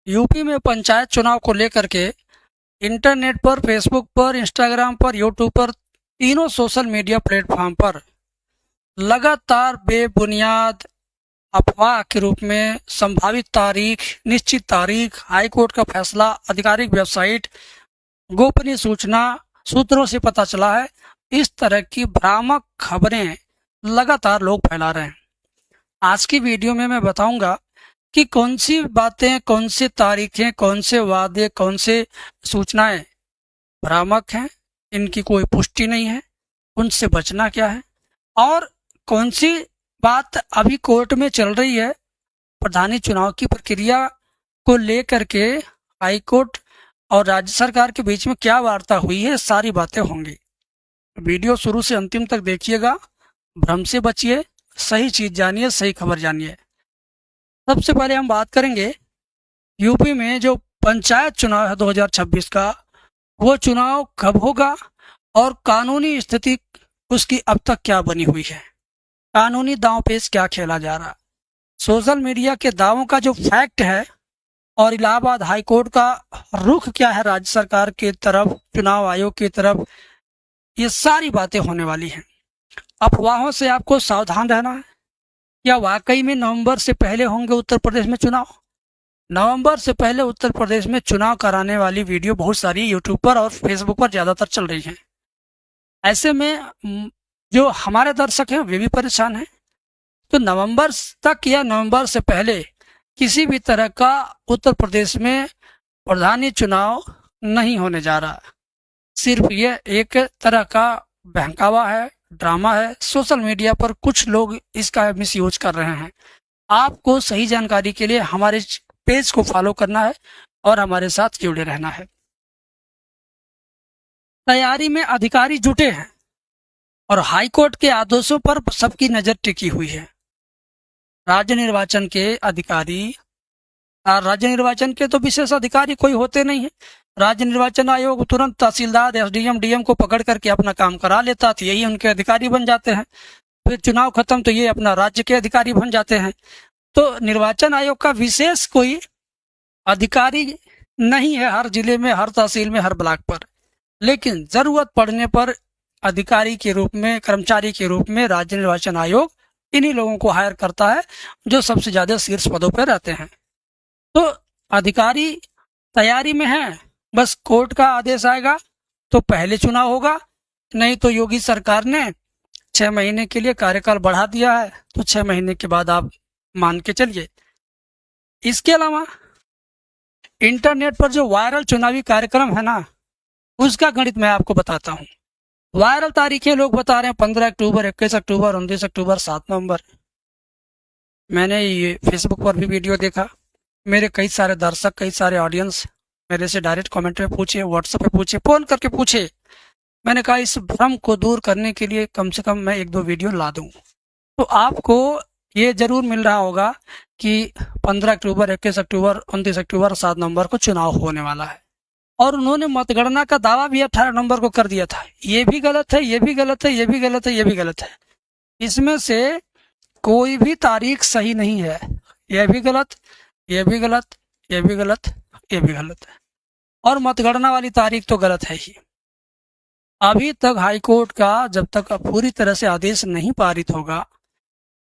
UP में पंचायत चुनाव को लेकर के इंटरनेट पर, फेसबुक पर, इंस्टाग्राम पर, यूट्यूब पर, तीनों सोशल मीडिया प्लेटफॉर्म पर लगातार बेबुनियाद अफवाह के रूप में संभावित तारीख, निश्चित तारीख, हाईकोर्ट का फैसला, आधिकारिक वेबसाइट, गोपनीय सूचना, सूत्रों से पता चला है, इस तरह की भ्रामक खबरें लगातार लोग फैला रहे हैं। आज की वीडियो में मैं बताऊंगा कि कौन सी बातें, कौन से तारीखें, कौन से वादे, कौन से सूचनाएं भ्रामक हैं, इनकी कोई पुष्टि नहीं है, उनसे बचना क्या है, और कौन सी बात अभी कोर्ट में चल रही है। प्रधानी चुनाव की प्रक्रिया को लेकर के हाई कोर्ट और राज्य सरकार के बीच में क्या वार्ता हुई है, सारी बातें होंगी। वीडियो शुरू से अंतिम तक देखिएगा, भ्रम से बचिए, सही चीज जानिए, सही खबर जानिए। सबसे पहले हम बात करेंगे यूपी में जो पंचायत चुनाव है 2026 का, वो चुनाव कब होगा और कानूनी स्थिति उसकी अब तक क्या बनी हुई है, कानूनी दांवपेच क्या खेला जा रहा है, सोशल मीडिया के दावों का जो फैक्ट है और इलाहाबाद हाई कोर्ट का रुख क्या है राज्य सरकार की तरफ, चुनाव आयोग की तरफ, ये सारी बातें होने वाली हैं। अफवाहों से आपको सावधान रहना है। क्या वाकई में नवंबर से पहले होंगे उत्तर प्रदेश में चुनाव? नवंबर से पहले उत्तर प्रदेश में चुनाव कराने वाली वीडियो बहुत सारी यूट्यूब पर और फेसबुक पर ज़्यादातर चल रही हैं। ऐसे में जो हमारे दर्शक हैं वे भी परेशान हैं। तो नवंबर तक या नवंबर से पहले किसी भी तरह का उत्तर प्रदेश में प्रधानी चुनाव नहीं होने जा रहा। सिर्फ ये एक तरह का बहकावा है, ड्रामा है। सोशल मीडिया पर कुछ लोग इसका मिसयूज कर रहे हैं। आपको सही जानकारी के लिए हमारे पेज को फॉलो करना है और हमारे साथ जुड़े रहना है। तैयारी में अधिकारी जुटे हैं और हाईकोर्ट के आदेशों पर सबकी नजर टिकी हुई है। राज्य निर्वाचन के अधिकारी, राज्य निर्वाचन के तो विशेष अधिकारी कोई होते नहीं है। राज्य निर्वाचन आयोग तुरंत तहसीलदार, एसडीएम, डीएम को पकड़ करके अपना काम करा लेता था, यही उनके अधिकारी बन जाते हैं। फिर चुनाव खत्म तो ये अपना राज्य के अधिकारी बन जाते हैं। तो निर्वाचन आयोग का विशेष कोई अधिकारी नहीं है हर जिले में, हर तहसील में, हर ब्लॉक पर। लेकिन जरूरत पड़ने पर अधिकारी के रूप में, कर्मचारी के रूप में राज्य निर्वाचन आयोग इन्हीं लोगों को हायर करता है जो सबसे ज्यादा शीर्ष पदों पर रहते हैं। तो अधिकारी तैयारी में है, बस कोर्ट का आदेश आएगा तो पहले चुनाव होगा, नहीं तो योगी सरकार ने 6 महीने के लिए कार्यकाल बढ़ा दिया है, तो 6 महीने के बाद आप मान के चलिए। इसके अलावा इंटरनेट पर जो वायरल चुनावी कार्यक्रम है ना, उसका गणित मैं आपको बताता हूँ। वायरल तारीखें लोग बता रहे हैं 15 अक्टूबर, 21 अक्टूबर, 29 अक्टूबर, 7 नवंबर। मैंने ये फेसबुक पर भी वीडियो देखा। मेरे कई सारे दर्शक, कई सारे ऑडियंस मेरे से डायरेक्ट कमेंट में पूछे, व्हाट्सएप पे पूछे, फोन करके पूछे। मैंने कहा इस भ्रम को दूर करने के लिए कम से कम मैं 1-2 वीडियो ला दूं। तो आपको ये जरूर मिल रहा होगा कि 15 अक्टूबर, 21 अक्टूबर, 29 अक्टूबर, 7 नवंबर को चुनाव होने वाला है। और उन्होंने मतगणना का दावा भी 18 नवंबर को कर दिया था। ये भी गलत है, ये भी गलत है, ये भी गलत है, ये भी गलत है। इसमें से कोई भी तारीख सही नहीं है। ये भी गलत, ये भी गलत, ये भी गलत, ये भी गलत है। और मतगणना वाली तारीख तो गलत है ही। अभी तक हाईकोर्ट का जब तक पूरी तरह से आदेश नहीं पारित होगा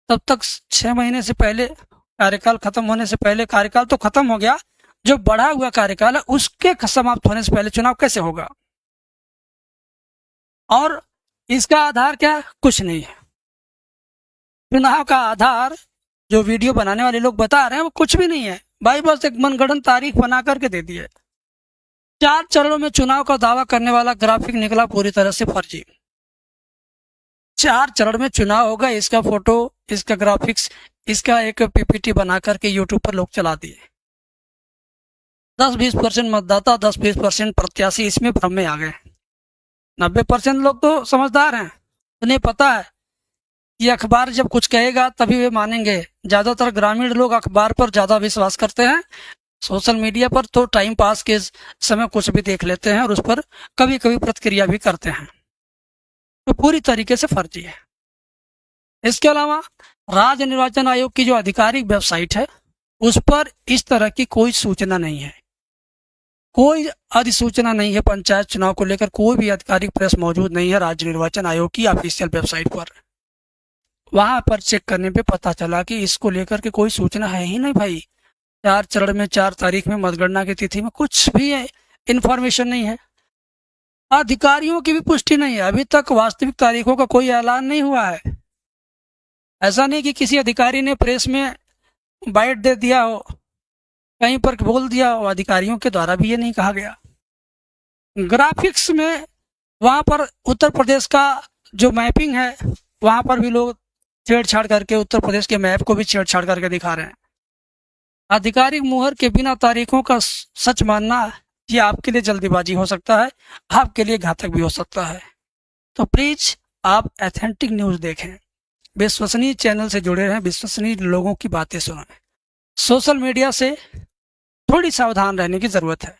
तब तक 6 महीने से पहले, कार्यकाल खत्म होने से पहले, कार्यकाल तो खत्म हो गया, जो बढ़ा हुआ कार्यकाल है उसके समाप्त होने से पहले चुनाव कैसे होगा? और इसका आधार क्या? कुछ नहीं है। चुनाव का आधार जो वीडियो बनाने वाले लोग बता रहे हैं वो कुछ भी नहीं है भाई, बस एक मनगढ़ंत तारीख बना करके दे दी है। 4 चरणों में चुनाव का दावा करने वाला ग्राफिक निकला पूरी तरह से फर्जी। 4 चरण में चुनाव होगा, इसका फोटो, इसका ग्राफिक्स, इसका एक पीपीटी बना करके यूट्यूब पर लोग चला दिए। 10-20% मतदाता, 10-20% प्रत्याशी इसमें भ्रम में आ गए। 90% लोग तो समझदार हैं, उन्हें पता है कि अखबार जब कुछ कहेगा तभी वे मानेंगे। ज्यादातर ग्रामीण लोग अखबार पर ज्यादा विश्वास करते हैं। सोशल मीडिया पर तो टाइम पास के समय कुछ भी देख लेते हैं और उस पर कभी कभी प्रतिक्रिया भी करते हैं। तो पूरी तरीके से फर्जी है। इसके अलावा राज्य निर्वाचन आयोग की जो आधिकारिक वेबसाइट है उस पर इस तरह की कोई सूचना नहीं है, कोई अधिसूचना नहीं है। पंचायत चुनाव को लेकर कोई भी आधिकारिक प्रेस मौजूद नहीं है राज्य निर्वाचन आयोग की ऑफिशियल वेबसाइट पर। वहां पर चेक करने पे पता चला कि इसको लेकर के कोई सूचना है ही नहीं भाई। 4 चरण में 4 तारीख में मतगणना की तिथि में कुछ भी इंफॉर्मेशन नहीं है। अधिकारियों की भी पुष्टि नहीं है, अभी तक वास्तविक तारीखों का कोई ऐलान नहीं हुआ है। ऐसा नहीं कि किसी अधिकारी ने प्रेस में बाइट दे दिया हो, कहीं पर बोल दिया हो, अधिकारियों के द्वारा भी ये नहीं कहा गया। ग्राफिक्स में वहां पर उत्तर प्रदेश का जो मैपिंग है, वहां पर भी लोग छेड़छाड़ करके उत्तर प्रदेश के मैप को भी छेड़छाड़ करके दिखा रहे हैं। आधिकारिक मुहर के बिना तारीखों का सच मानना ये आपके लिए जल्दीबाजी हो सकता है, आपके लिए घातक भी हो सकता है। तो प्लीज आप ऑथेंटिक न्यूज देखें, विश्वसनीय चैनल से जुड़े रहें, विश्वसनीय लोगों की बातें सुनें। सोशल मीडिया से थोड़ी सावधान रहने की जरूरत है,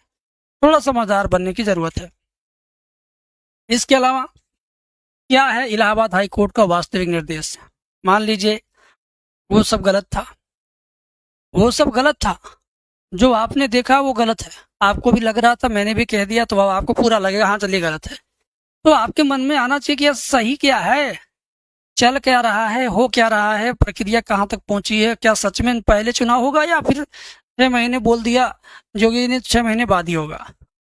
थोड़ा समझदार बनने की जरूरत है। इसके अलावा क्या है इलाहाबाद हाई कोर्ट का वास्तविक निर्देश? मान लीजिए वो सब गलत था, वो सब गलत था, जो आपने देखा वो गलत है, आपको भी लग रहा था, मैंने भी कह दिया, तो अब आपको पूरा लगेगा हाँ चलिए गलत है। तो आपके मन में आना चाहिए कि यह सही क्या है, चल क्या रहा है, हो क्या रहा है, प्रक्रिया कहाँ तक पहुंची है, क्या सच में पहले चुनाव होगा या फिर 6 महीने बोल दिया जोगी ने 6 महीने बाद ही होगा।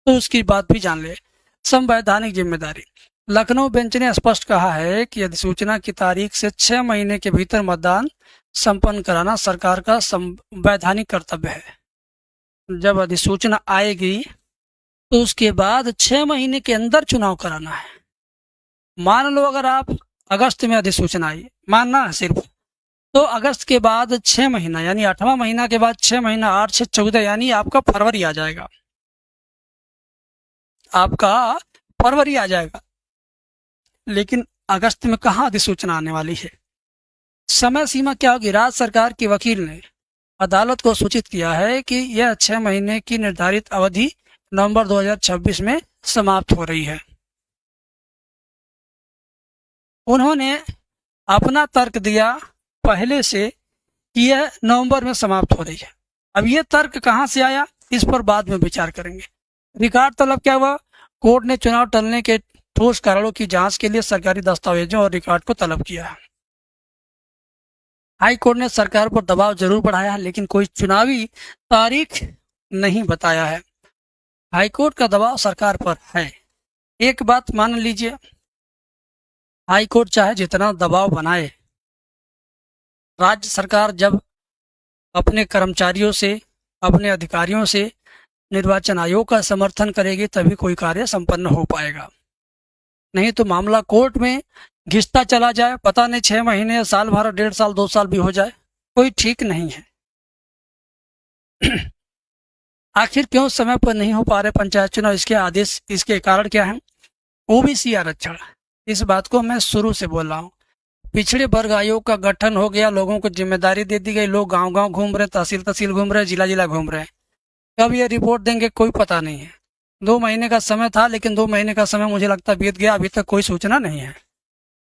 तो उसकी बात भी जान ले। संवैधानिक जिम्मेदारी। लखनऊ बेंच ने स्पष्ट कहा है कि अधिसूचना की तारीख से 6 महीने के भीतर मतदान संपन्न कराना सरकार का संवैधानिक कर्तव्य है। जब अधिसूचना आएगी तो उसके बाद 6 महीने के अंदर चुनाव कराना है। मान लो अगर आप अगस्त में अधिसूचना आई, मानना है सिर्फ, तो अगस्त के बाद 6 महीना यानी 8वां महीना के बाद 6 महीना, 8 से 14 यानी आपका फरवरी आ जाएगा, आपका फरवरी आ जाएगा। लेकिन अगस्त में कहाँ अधिसूचना आने वाली है? समय सीमा क्या होगी? राज्य सरकार के वकील ने अदालत को सूचित किया है कि यह 6 महीने की निर्धारित अवधि नवंबर 2026 में समाप्त हो रही है। उन्होंने अपना तर्क दिया पहले से कि यह नवंबर में समाप्त हो रही है। अब ये तर्क कहाँ से आया, इस पर बाद में विचार करेंगे। रिकॉर्ड तलब क्या हुआ? कोर्ट ने चुनाव टलने के ठोस कारणों की जांच के लिए सरकारी दस्तावेजों और रिकॉर्ड को तलब किया। हाई कोर्ट ने सरकार पर दबाव जरूर बढ़ाया है, लेकिन कोई चुनावी तारीख नहीं बताया है। हाई कोर्ट का दबाव सरकार पर है। एक बात मान लीजिए, हाई कोर्ट चाहे जितना दबाव बनाए, राज्य सरकार जब अपने कर्मचारियों से, अपने अधिकारियों से निर्वाचन आयोग का समर्थन करेगी तभी कोई कार्य संपन्न हो पाएगा। नहीं तो मामला कोर्ट में घिसता चला जाए, पता नहीं 6 महीने, साल भर, 1.5 साल, 2 साल भी हो जाए, कोई ठीक नहीं है। आखिर क्यों समय पर नहीं हो पा रहे पंचायत चुनाव? इसके आदेश, इसके कारण क्या है? ओबीसी आरक्षण। इस बात को मैं शुरू से बोल रहा हूँ। पिछड़े वर्ग आयोग का गठन हो गया, लोगों को जिम्मेदारी दे दी गई, लोग गांव गांव घूम रहे, तहसील तहसील घूम रहे, जिला जिला घूम रहे। कब ये रिपोर्ट देंगे कोई पता नहीं है। 2 महीने का समय था, लेकिन 2 महीने का समय मुझे लगता बीत गया, अभी तक कोई सूचना नहीं है।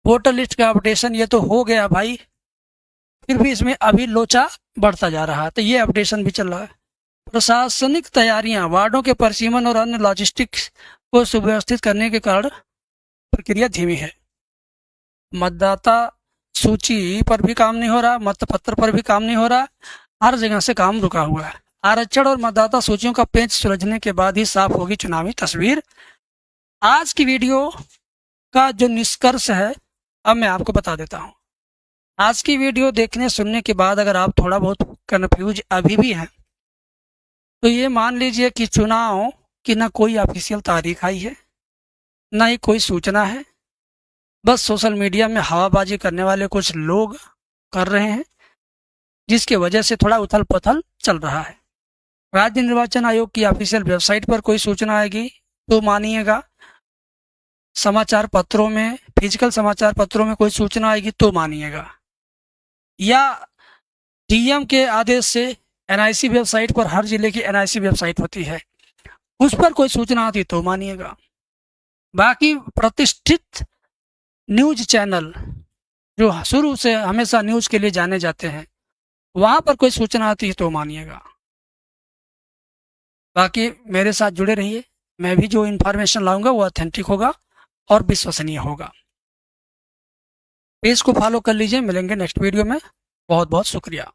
वोटर लिस्ट का अपडेशन ये तो हो गया भाई, फिर भी इसमें अभी लोचा बढ़ता जा रहा है, तो ये अपडेशन भी चल रहा है। प्रशासनिक तैयारियां, वार्डों के परिसीमन और अन्य लॉजिस्टिक्स को सुव्यवस्थित करने के कारण प्रक्रिया धीमी है। मतदाता सूची पर भी काम नहीं हो रहा, मतपत्र पर भी काम नहीं हो रहा, हर जगह से काम रुका हुआ है। आरक्षण और मतदाता सूचियों का पेच सुलझने के बाद ही साफ होगी चुनावी तस्वीर। आज की वीडियो का जो निष्कर्ष है अब मैं आपको बता देता हूँ। आज की वीडियो देखने सुनने के बाद अगर आप थोड़ा बहुत कन्फ्यूज अभी भी हैं, तो ये मान लीजिए कि चुनाव की ना कोई ऑफिशियल तारीख आई है, ना ही कोई सूचना है, बस सोशल मीडिया में हवाबाजी करने वाले कुछ लोग कर रहे हैं, जिसकी वजह से थोड़ा उथल पुथल चल रहा है। राज्य निर्वाचन आयोग की ऑफिशियल वेबसाइट पर कोई सूचना आएगी तो मानिएगा, समाचार पत्रों में, फिजिकल समाचार पत्रों में कोई सूचना आएगी तो मानिएगा, या डीएम के आदेश से एनआईसी वेबसाइट पर, हर जिले की एनआईसी वेबसाइट होती है, उस पर कोई सूचना आती तो मानिएगा। बाकी प्रतिष्ठित न्यूज चैनल जो शुरू से हमेशा न्यूज के लिए जाने जाते हैं, वहां पर कोई सूचना आती है तो मानिएगा। बाकी मेरे साथ जुड़े रहिए, मैं भी जो इन्फॉर्मेशन लाऊंगा वो ऑथेंटिक होगा और विश्वसनीय होगा। पेज को फॉलो कर लीजिए। मिलेंगे नेक्स्ट वीडियो में। बहुत बहुत शुक्रिया।